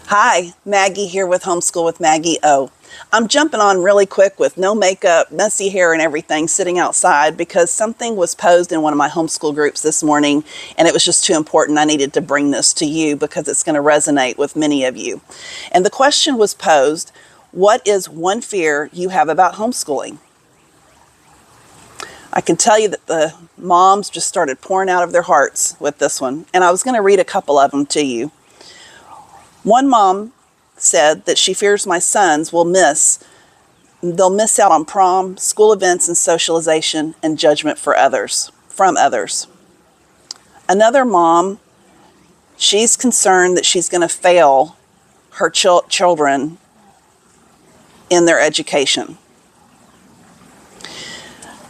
Hi, Maggie here with Homeschool with Maggie O. I'm jumping on really quick with no makeup, messy hair and everything, sitting outside because something was posed in one of my homeschool groups this morning and it was just too important. I needed to bring this to you because it's going to resonate with many of you. And the question was posed, what is one fear you have about homeschooling? I can tell you that the moms just started pouring out of their hearts with this one, and I was going to read a couple of them to you. One mom said that she fears my sons they'll miss out on prom, school events and socialization, and judgment from others. Another mom, she's concerned that she's going to fail her children in their education.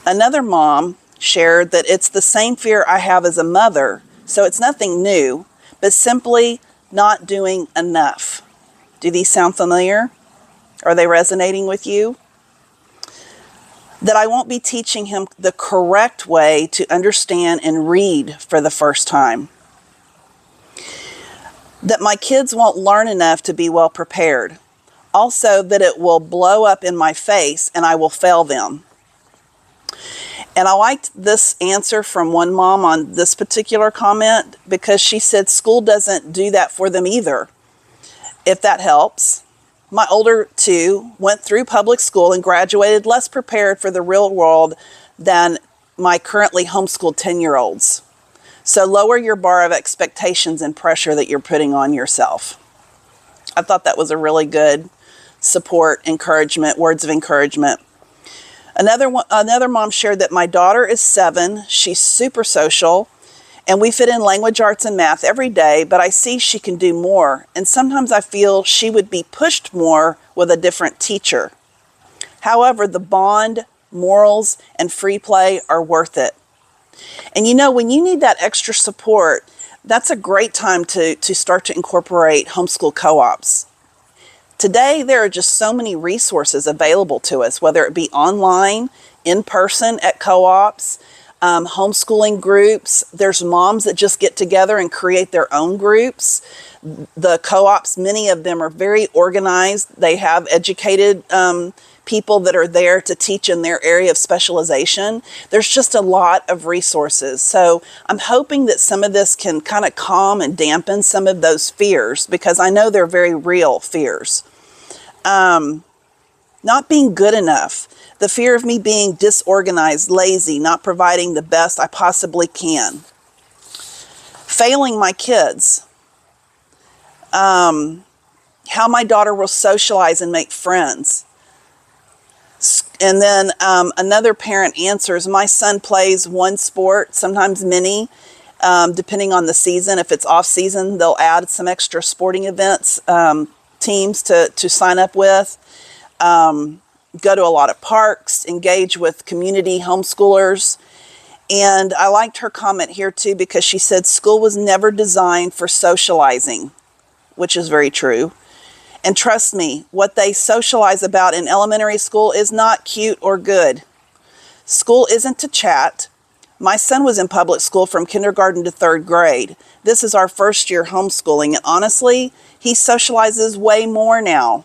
Another mom shared that it's the same fear I have as a mother, so it's nothing new, but simply not doing enough. Do these sound familiar? Are they resonating with you? That I won't be teaching him the correct way to understand and read for the first time. That my kids won't learn enough to be well prepared. Also, that it will blow up in my face and I will fail them. And I liked this answer from one mom on this particular comment because she said school doesn't do that for them either, if that helps. My older two went through public school and graduated less prepared for the real world than my currently homeschooled 10-year-olds. So lower your bar of expectations and pressure that you're putting on yourself. I thought that was a really good support, encouragement, words of encouragement. Another mom shared that my daughter is 7. She's super social, and we fit in language arts and math every day, but I see she can do more, and sometimes I feel she would be pushed more with a different teacher. However, the bond, morals, and free play are worth it. And you know, when you need that extra support, that's a great time to start to incorporate homeschool co-ops. Today, there are just so many resources available to us, whether it be online, in person at co-ops, homeschooling groups. There's moms that just get together and create their own groups. The co-ops, many of them are very organized. They have educated people that are there to teach in their area of specialization. There's just a lot of resources. So I'm hoping that some of this can kind of calm and dampen some of those fears, because I know they're very real fears. Not being good enough, the fear of me being disorganized, lazy, not providing the best I possibly can, failing my kids, how my daughter will socialize and make friends. And then another parent answers, my son plays one sport, sometimes many, depending on the season. If it's off season, they'll add some extra sporting events, teams to sign up with. Go to a lot of parks, engage with community homeschoolers. And I liked her comment here too, because she said school was never designed for socializing, which is very true. And trust me, what they socialize about in elementary school is not cute or good. School isn't to chat. My son was in public school from kindergarten to 3rd grade. This is our first year homeschooling, and honestly, he socializes way more now.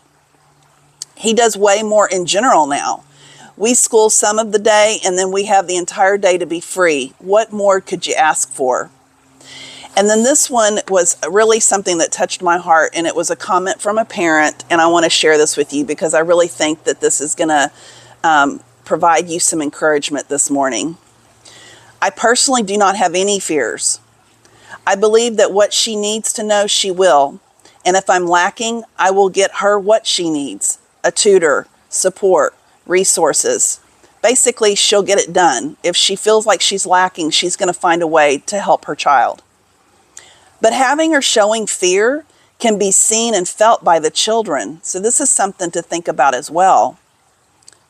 He does way more in general now. We school some of the day, and then we have the entire day to be free. What more could you ask for? And then this one was really something that touched my heart, and it was a comment from a parent, and I want to share this with you because I really think that this is going to provide you some encouragement this morning. I personally do not have any fears. I believe that what she needs to know, she will. And if I'm lacking, I will get her what she needs: a tutor, support, resources. Basically, she'll get it done. If she feels like she's lacking, she's going to find a way to help her child. But having or showing fear can be seen and felt by the children. So this is something to think about as well.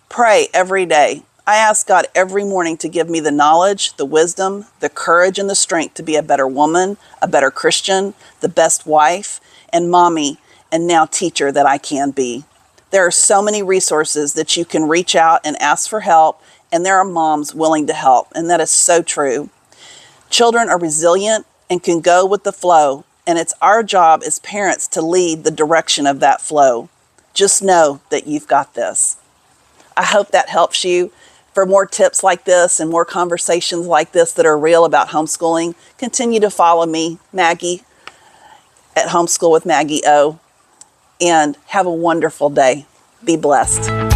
Pray every day. I ask God every morning to give me the knowledge, the wisdom, the courage, and the strength to be a better woman, a better Christian, the best wife, and mommy, and now teacher that I can be. There are so many resources that you can reach out and ask for help, and there are moms willing to help, and that is so true. Children are resilient and can go with the flow, And it's our job as parents to lead the direction of that flow. Just know that you've got this. I hope that helps you. For more tips like this and more conversations like this that are real about homeschooling, continue to follow me, Maggie, at Homeschool with Maggie O. And have a wonderful day. Be blessed.